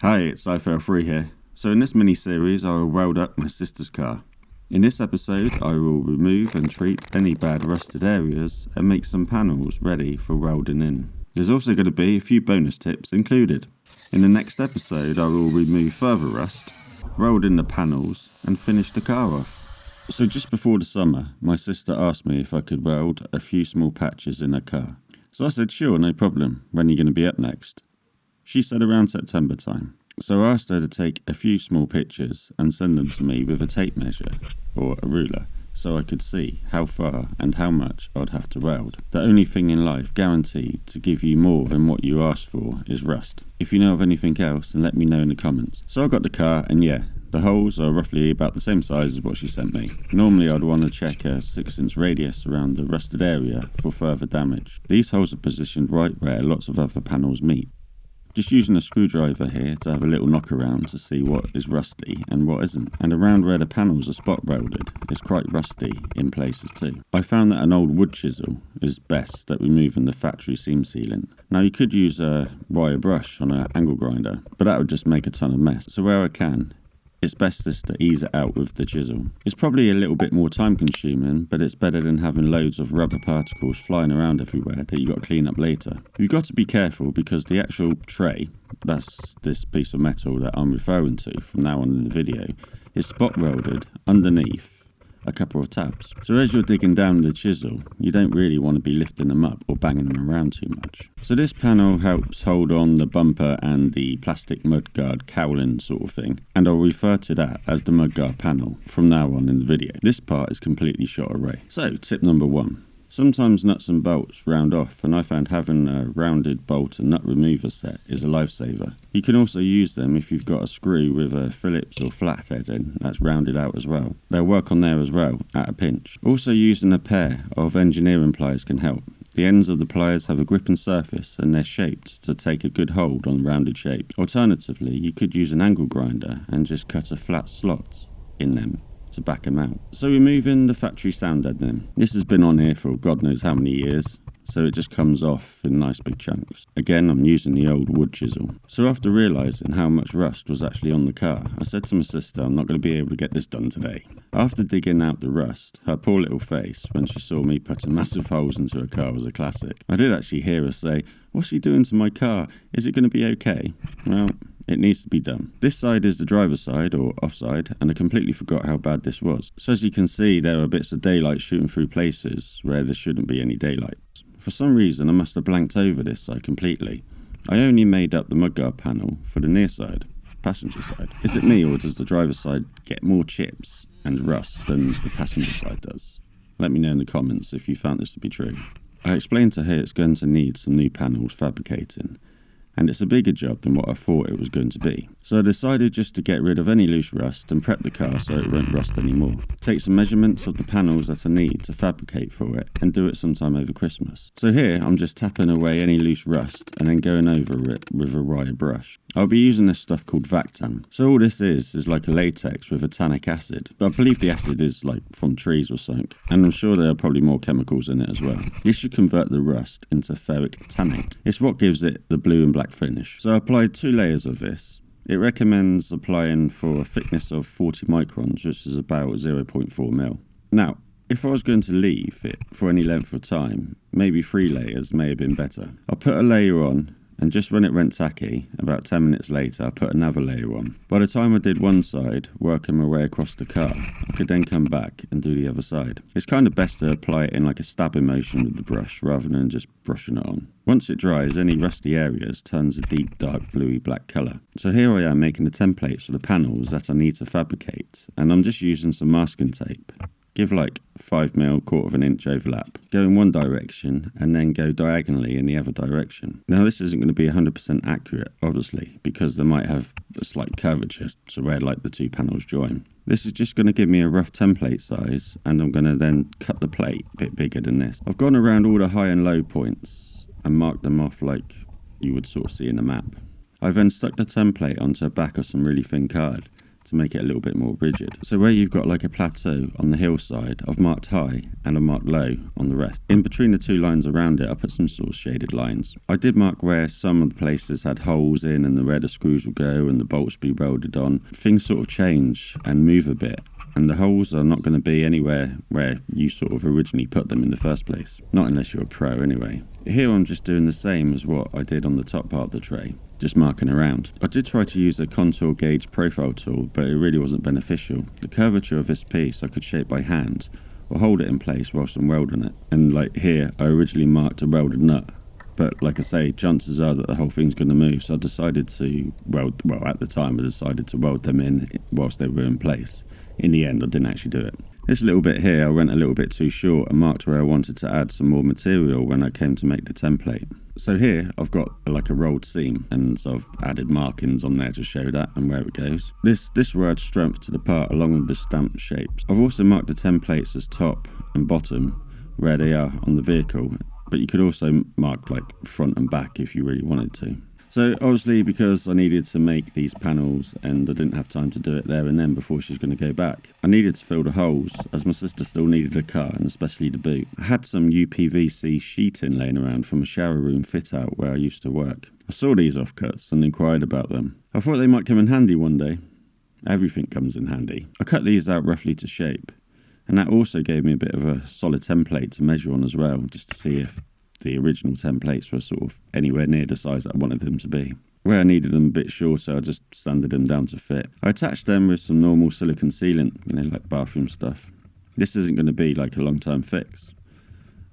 Hi, it's iFail3 here. So in this mini-series I will weld up my sister's car. In this episode I will remove and treat any bad rusted areas and make some panels ready for welding in. There's also going to be a few bonus tips included. In the next episode I will remove further rust, weld in the panels and finish the car off. So just before the summer, my sister asked me if I could weld a few small patches in her car. So I said sure, no problem. When are you going to be up next? She said around September time. So I asked her to take a few small pictures and send them to me with a tape measure or a ruler so I could see how far and how much I'd have to weld. The only thing in life guaranteed to give you more than what you asked for is rust. If you know of anything else, then let me know in the comments. So I got the car and yeah, the holes are roughly about the same size as what she sent me. Normally I'd want to check a 6-inch radius around the rusted area for further damage. These holes are positioned right where lots of other panels meet. Just using a screwdriver here to have a little knock around to see what is rusty and what isn't. And around where the panels are spot welded, it's quite rusty in places too. I found that an old wood chisel is best at removing the factory seam sealant. Now you could use a wire brush on an angle grinder, but that would just make a ton of mess. So where I can, it's best just to ease it out with the chisel. It's probably a little bit more time consuming, but it's better than having loads of rubber particles flying around everywhere that you got to clean up later. You've got to be careful because the actual tray, that's this piece of metal that I'm referring to from now on in the video, is spot welded underneath a couple of tabs. So as you're digging down the chisel, you don't really want to be lifting them up or banging them around too much. So this panel helps hold on the bumper and the plastic mudguard cowling sort of thing, and I'll refer to that as the mudguard panel from now on in the video. This part is completely shot array. So tip number 1. Sometimes nuts and bolts round off, and I found having a rounded bolt and nut remover set is a lifesaver. You can also use them if you've got a screw with a Phillips or flathead in that's rounded out as well. They'll work on there as well at a pinch. Also using a pair of engineering pliers can help. The ends of the pliers have a gripping surface and they're shaped to take a good hold on rounded shapes. Alternatively, you could use an angle grinder and just cut a flat slot in them to back them out. So removing the factory sound deadening. This has been on here for God knows how many years, so it just comes off in nice big chunks. Again, I'm using the old wood chisel. So after realising how much rust was actually on the car, I said to my sister I'm not going to be able to get this done today. After digging out the rust, her poor little face when she saw me putting massive holes into her car was a classic. I did actually hear her say, "What's she doing to my car? Is it going to be okay?" Well, it needs to be done. This side is the driver's side, or offside, and I completely forgot how bad this was. So as you can see, there are bits of daylight shooting through places where there shouldn't be any daylight. For some reason, I must have blanked over this side completely. I only made up the mudguard panel for the near side, passenger side. Is it me, or does the driver's side get more chips and rust than the passenger side does? Let me know in the comments if you found this to be true. I explained to her it's going to need some new panels fabricating, and it's a bigger job than what I thought it was going to be. So I decided just to get rid of any loose rust and prep the car so it won't rust anymore. Take some measurements of the panels that I need to fabricate for it and do it sometime over Christmas. So here I'm just tapping away any loose rust and then going over it with a wire brush. I'll be using this stuff called Vactan. So all this is like a latex with a tannic acid, but I believe the acid is like from trees or something, and I'm sure there are probably more chemicals in it as well. This should convert the rust into ferric tannate. It's what gives it the blue and black finish. So I applied 2 layers of this. It recommends applying for a thickness of 40 microns, which is about 0.4 mil. Now, if I was going to leave it for any length of time, maybe 3 layers may have been better. I put a layer on, and just when it went tacky, about 10 minutes later, I put another layer on. By the time I did one side, working my way across the car, I could then come back and do the other side. It's kind of best to apply it in like a stabbing motion with the brush rather than just brushing it on. Once it dries, any rusty areas turns a deep dark bluey black colour. So here I am making the templates for the panels that I need to fabricate, and I'm just using some masking tape. Give like 5mm, 1/4 inch overlap. Go in one direction and then go diagonally in the other direction. Now this isn't going to be 100% accurate, obviously, because they might have a slight curvature to where like the 2 panels join. This is just going to give me a rough template size, and I'm going to then cut the plate a bit bigger than this. I've gone around all the high and low points and marked them off like you would sort of see in a map. I then stuck the template onto the back of some really thin card to make it a little bit more rigid. So where you've got like a plateau on the hillside, I've marked high and I've marked low on the rest. In between the two lines around it, I put some sort of shaded lines. I did mark where some of the places had holes in and where the screws will go and the bolts be welded on. Things sort of change and move a bit, and the holes are not going to be anywhere where you sort of originally put them in the first place. Not unless you're a pro anyway. Here I'm just doing the same as what I did on the top part of the tray, just marking around. I did try to use a contour gauge profile tool, but it really wasn't beneficial. The curvature of this piece I could shape by hand or hold it in place whilst I'm welding it. And like here, I originally marked a welded nut, but like I say, chances are that the whole thing's going to move, so I decided to weld, well at the time I decided to weld them in whilst they were in place. In the end I didn't actually do it. This little bit here I went a little bit too short and marked where I wanted to add some more material when I came to make the template. So here I've got like a rolled seam, and so I've added markings on there to show that and where it goes. This will add strength to the part along with the stamped shapes. I've also marked the templates as top and bottom where they are on the vehicle, but you could also mark like front and back if you really wanted to. So obviously, because I needed to make these panels and I didn't have time to do it there and then before she was going to go back, I needed to fill the holes as my sister still needed a car, and especially the boot. I had some UPVC sheeting laying around from a shower room fit out where I used to work. I saw these offcuts and inquired about them. I thought they might come in handy one day. Everything comes in handy. I cut these out roughly to shape, and that also gave me a bit of a solid template to measure on as well, just to see if the original templates were sort of anywhere near the size that I wanted them to be. Where I needed them a bit shorter, I just sanded them down to fit. I attached them with some normal silicone sealant, like bathroom stuff. This isn't going to be like a long-term fix,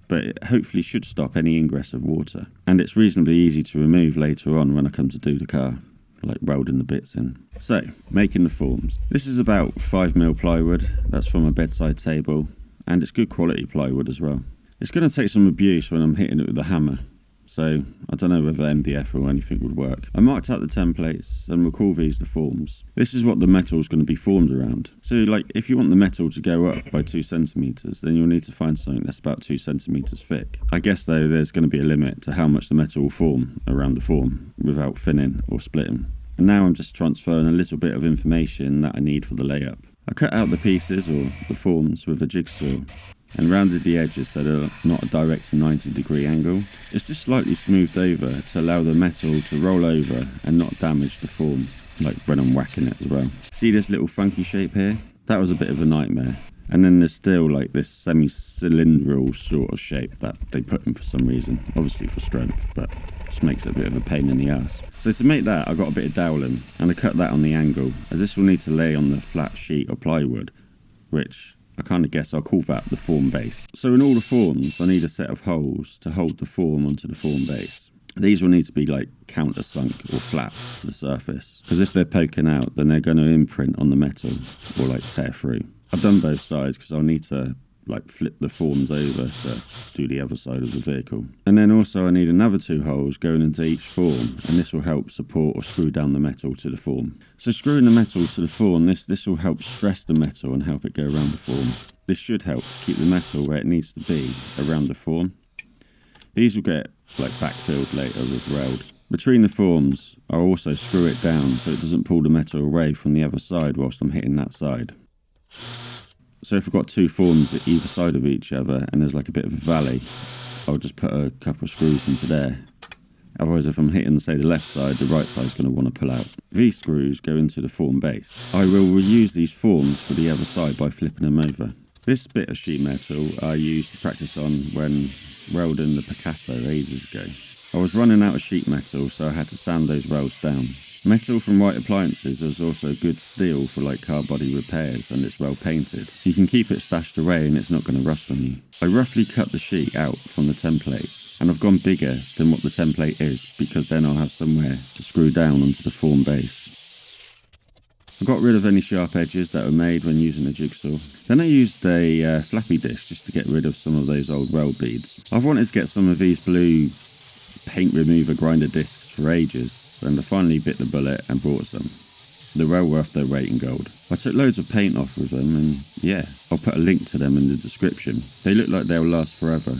but it hopefully should stop any ingress of water. And it's reasonably easy to remove later on when I come to do the car, like welding the bits in. So, making the forms. This is about 5mm plywood. That's from a bedside table, and it's good quality plywood as well. It's going to take some abuse when I'm hitting it with a hammer, so I don't know whether MDF or anything would work. I marked out the templates and we'll call these the forms. This is what the metal is going to be formed around. So like if you want the metal to go up by 2 centimetres, then you'll need to find something that's about 2 centimetres thick. I guess though there's going to be a limit to how much the metal will form around the form without thinning or splitting. And now I'm just transferring a little bit of information that I need for the layup. I cut out the pieces or the forms with a jigsaw and rounded the edges so they're not a direct 90-degree angle. It's just slightly smoothed over to allow the metal to roll over and not damage the form, like when I'm whacking it as well. See this little funky shape here? That was a bit of a nightmare. And then there's still like this semi-cylindrical sort of shape that they put in for some reason, obviously for strength, but just makes it a bit of a pain in the ass. So to make that I got a bit of dowling and I cut that on the angle, as this will need to lay on the flat sheet of plywood, which I kind of guess I'll call that the form base. So in all the forms, I need a set of holes to hold the form onto the form base. These will need to be like countersunk or flat to the surface, because if they're poking out, then they're going to imprint on the metal or like tear through. I've done both sides because I'll need to like flip the forms over to do the other side of the vehicle. And then also I need another 2 holes going into each form, and this will help support or screw down the metal to the form. So screwing the metal to the form, this will help stress the metal and help it go around the form. This should help keep the metal where it needs to be around the form. These will get like backfilled later with weld. Between the forms, I'll also screw it down so it doesn't pull the metal away from the other side whilst I'm hitting that side. So if I've got 2 forms at either side of each other and there's like a bit of a valley, I'll just put a couple of screws into there. Otherwise if I'm hitting say the left side, the right side's going to want to pull out. These screws go into the form base. I will reuse these forms for the other side by flipping them over. This bit of sheet metal I used to practice on when welding the Picasso ages ago. I was running out of sheet metal, so I had to sand those welds down. Metal from White Appliances is also good steel for like car body repairs, and it's well painted. You can keep it stashed away and it's not going to rust on you. I roughly cut the sheet out from the template, and I've gone bigger than what the template is because then I'll have somewhere to screw down onto the form base. I got rid of any sharp edges that were made when using a jigsaw. Then I used a flappy disc just to get rid of some of those old weld beads. I've wanted to get some of these blue paint remover grinder discs for ages, and I finally bit the bullet and bought some. They're well worth their weight in gold. I took loads of paint off with them, and yeah, I'll put a link to them in the description. They look like they'll last forever.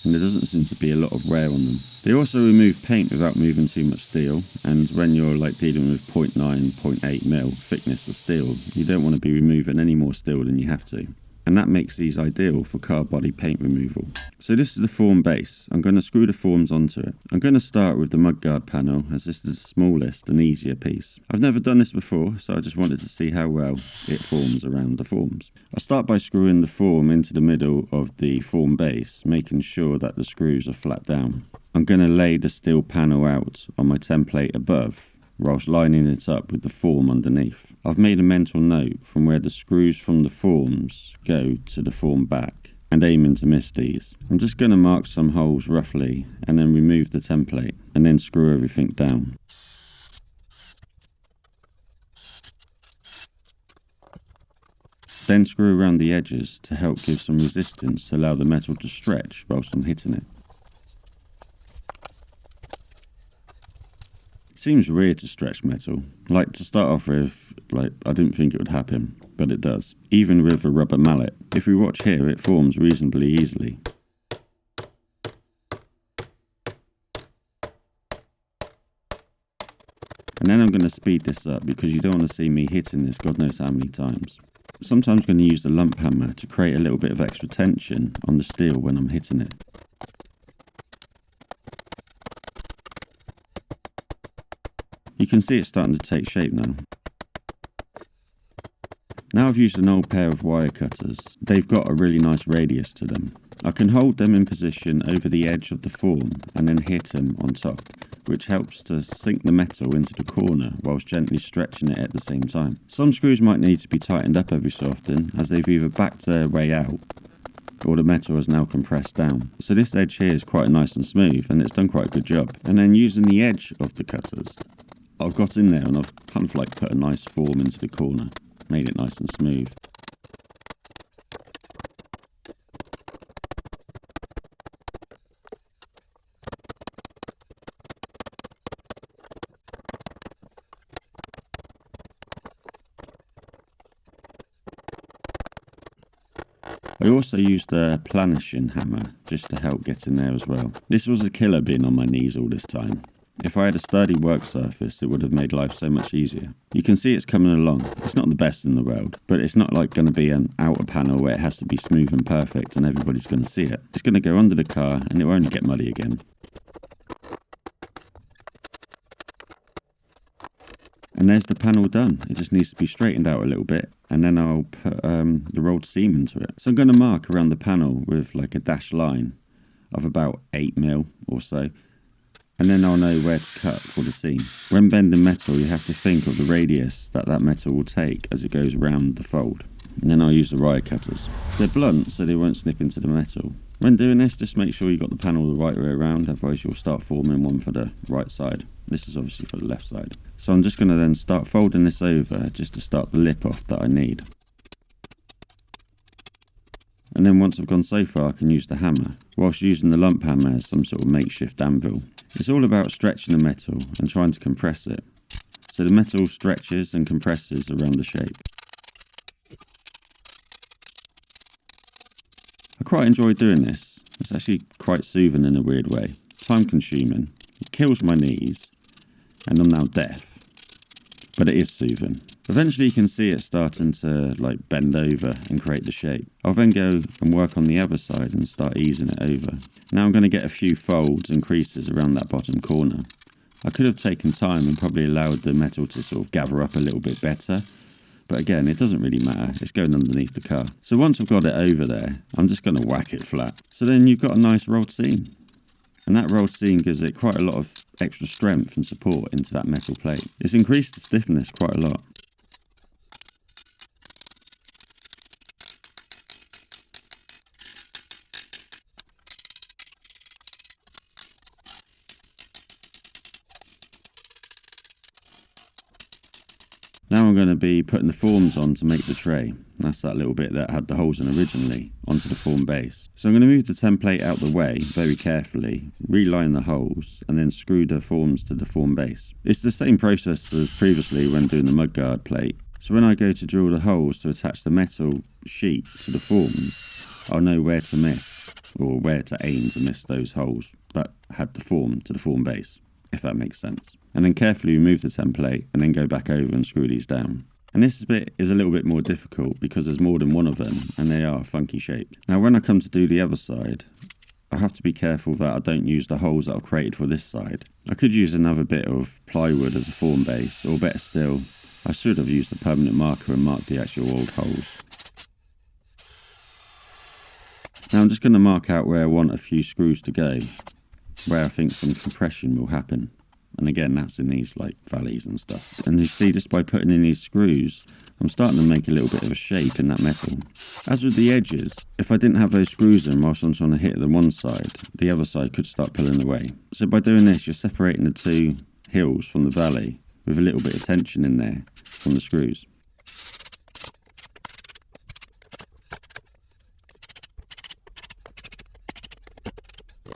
and there doesn't seem to be a lot of wear on them. They also remove paint without moving too much steel, and when you're like dealing with 0.9, 0.8 mil thickness of steel, you don't want to be removing any more steel than you have to. And that makes these ideal for car body paint removal. So this is the form base. I'm going to screw the forms onto it. I'm going to start with the mudguard panel, as this is the smallest and easier piece. I've never done this before, so I just wanted to see how well it forms around the forms. I'll start by screwing the form into the middle of the form base, making sure that the screws are flat down. I'm going to lay the steel panel out on my template above, whilst lining it up with the form underneath. I've made a mental note from where the screws from the forms go to the form back, and aiming to miss these. I'm just going to mark some holes roughly, and then remove the template, and then screw everything down. Then screw around the edges to help give some resistance to allow the metal to stretch whilst I'm hitting it. Seems weird to stretch metal. Like, to start off with, I didn't think it would happen, but it does. Even with a rubber mallet. If we watch here, it forms reasonably easily. And then I'm going to speed this up because you don't want to see me hitting this God knows how many times. Sometimes I'm going to use the lump hammer to create a little bit of extra tension on the steel when I'm hitting it. You can see it's starting to take shape now. Now I've used an old pair of wire cutters. They've got a really nice radius to them. I can hold them in position over the edge of the form and then hit them on top, which helps to sink the metal into the corner whilst gently stretching it at the same time. Some screws might need to be tightened up every so often, as they've either backed their way out or the metal is now compressed down. So this edge here is quite nice and smooth, and it's done quite a good job. And then using the edge of the cutters, I've got in there and I've kind of like put a nice form into the corner, made it nice and smooth. I also used a planishing hammer just to help get in there as well. This was a killer being on my knees all this time. If I had a sturdy work surface, it would have made life so much easier. You can see it's coming along. It's not the best in the world, but it's not like going to be an outer panel where it has to be smooth and perfect and everybody's going to see it. It's going to go under the car and it will only get muddy again. And there's the panel done. It just needs to be straightened out a little bit, and then I'll put the rolled seam into it. So I'm going to mark around the panel with like a dashed line of about 8 mil or so, and then I'll know where to cut for the seam. When bending metal, you have to think of the radius that metal will take as it goes around the fold. And then I'll use the wire cutters. They're blunt, so they won't snip into the metal. When doing this, just make sure you got the panel the right way around, otherwise you'll start forming one for the right side. This is obviously for the left side. So I'm just going to then start folding this over just to start the lip off that I need. And then once I've gone so far, I can use the hammer, whilst using the lump hammer as some sort of makeshift anvil. It's all about stretching the metal and trying to compress it, so the metal stretches and compresses around the shape. I quite enjoy doing this. It's actually quite soothing in a weird way. Time consuming. It kills my knees, and I'm now deaf, but it is soothing. Eventually you can see it starting to like bend over and create the shape. I'll then go and work on the other side and start easing it over. Now I'm going to get a few folds and creases around that bottom corner. I could have taken time and probably allowed the metal to sort of gather up a little bit better, but again, it doesn't really matter. It's going underneath the car. So once I've got it over there, I'm just going to whack it flat. So then you've got a nice rolled seam. And that rolled seam gives it quite a lot of extra strength and support into that metal plate. It's increased the stiffness quite a lot. Now I'm going to be putting the forms on to make the tray. That's that little bit that had the holes in originally onto the form base. So I'm going to move the template out the way very carefully, reline the holes, and then screw the forms to the form base. It's the same process as previously when doing the mudguard plate. So when I go to drill the holes to attach the metal sheet to the forms, I'll know where to miss, or where to aim to miss those holes that had the form to the form base, if that makes sense. And then carefully remove the template and then go back over and screw these down. And this bit is a little bit more difficult because there's more than one of them and they are funky shaped. Now when I come to do the other side, I have to be careful that I don't use the holes that I've created for this side. I could use another bit of plywood as a form base, or better still, I should have used a permanent marker and marked the actual old holes. Now I'm just going to mark out where I want a few screws to go, where I think some compression will happen. And again, that's in these like valleys and stuff. And you see, just by putting in these screws, I'm starting to make a little bit of a shape in that metal. As with the edges, if I didn't have those screws in whilst I'm trying to hit the one side, the other side could start pulling away. So by doing this, you're separating the two hills from the valley with a little bit of tension in there from the screws.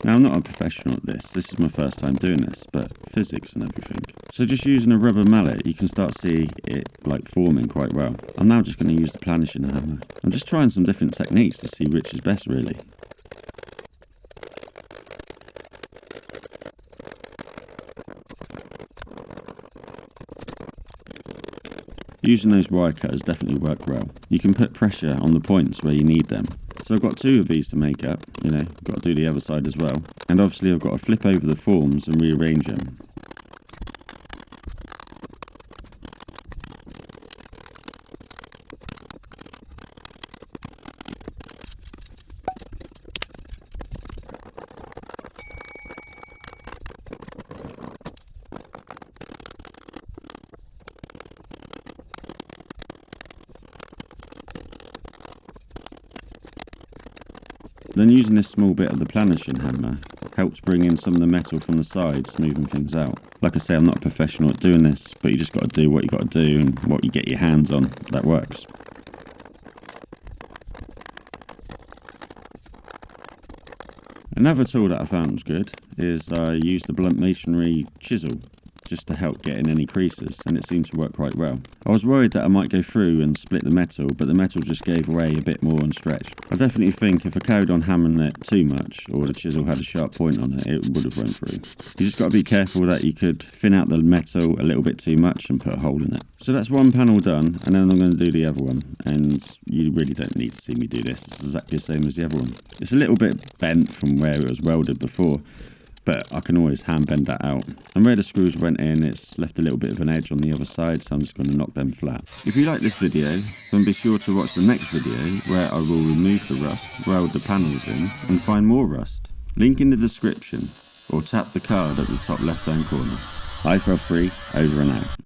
Now I'm not a professional at this is my first time doing this, but physics and everything. So just using a rubber mallet, you can start to see it like forming quite well. I'm now just going to use the planishing hammer. I'm just trying some different techniques to see which is best really. Using those wire cutters definitely work well. You can put pressure on the points where you need them. So I've got two of these to make up, got to do the other side as well. And obviously I've got to flip over the forms and rearrange them. Then using this small bit of the planishing hammer helps bring in some of the metal from the side, smoothing things out. Like I say, I'm not a professional at doing this, but you just got to do what you got to do and what you get your hands on, that works. Another tool that I found was good is I used the blunt masonry chisel just to help get in any creases, and it seemed to work quite well. I was worried that I might go through and split the metal, but the metal just gave way a bit more and stretched. I definitely think if I carried on hammering it too much, or the chisel had a sharp point on it, it would have run through. You just got to be careful that you could thin out the metal a little bit too much and put a hole in it. So that's one panel done, and then I'm going to do the other one, and you really don't need to see me do this. It's exactly the same as the other one. It's a little bit bent from where it was welded before, but I can always hand bend that out. And where the screws went in, it's left a little bit of an edge on the other side, so I'm just going to knock them flat. If you like this video, then be sure to watch the next video where I will remove the rust, weld the panels in, and find more rust. Link in the description, or tap the card at the top left hand corner. iFrog3, over and out.